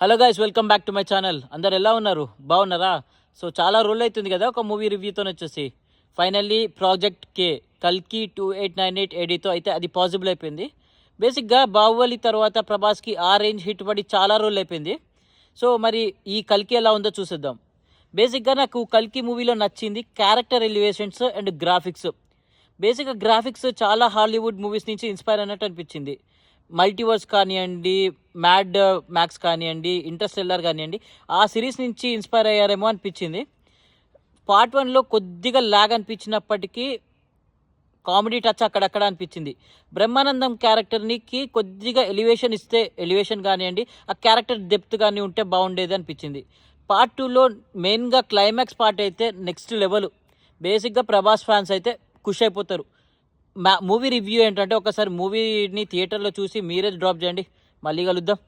Hello guys, welcome back to my channel. అందరు ఎలా ఉన్నారు? బాగున్నారా? సో చాలా రోజులు అవుతుంది కదా ఒక మూవీ రివ్యూతో వచ్చేసి. ఫైనల్లీ ప్రాజెక్ట్ కే కల్కి 2898 ఏడీతో అయితే అది పాసిబుల్ అయిపోయింది. బేసిక్గా బాహుబలి తర్వాత ప్రభాస్కి ఆ రేంజ్ హిట్ పడి చాలా రోజులు అయిపోయింది. సో మరి ఈ కల్కి ఎలా ఉందో చూసేద్దాం. బేసిక్గా నాకు కల్కి మూవీలో నచ్చింది క్యారెక్టర్ ఎలివేషన్స్ అండ్ గ్రాఫిక్స్. బేసిక్గా గ్రాఫిక్స్ చాలా హాలీవుడ్ మూవీస్ నుంచి ఇన్స్పైర్ అయినట్టు అనిపించింది. మల్టీవర్స్ కానివ్వండి, మ్యాడ్ మ్యాక్స్ కానివ్వండి, ఇంటర్స్టెల్లర్ కానివ్వండి, ఆ సిరీస్ నుంచి ఇన్స్పైర్ అయ్యారేమో అనిపించింది. పార్ట్ 1లో కొద్దిగా ల్యాగ్ అనిపించినప్పటికీ కామెడీ టచ్ అక్కడక్కడ అనిపించింది. బ్రహ్మానందం క్యారెక్టర్కి కొద్దిగా ఎలివేషన్ కానివ్వండి, ఆ క్యారెక్టర్ డెప్త్ కానీ ఉంటే బాగుండేది అనిపించింది. పార్ట్ 2లో మెయిన్గా క్లైమాక్స్ పార్ట్ అయితే నెక్స్ట్ లెవెల్. బేసిక్గా ప్రభాస్ ఫ్యాన్స్ అయితే ఖుషి అయిపోతారు. మూవీ రివ్యూ ఏంటంటే ఒకసారి మూవీని థియేటర్లో చూసి మీరే డ్రాప్ చేయండి. మళ్ళీ కలుద్దాం.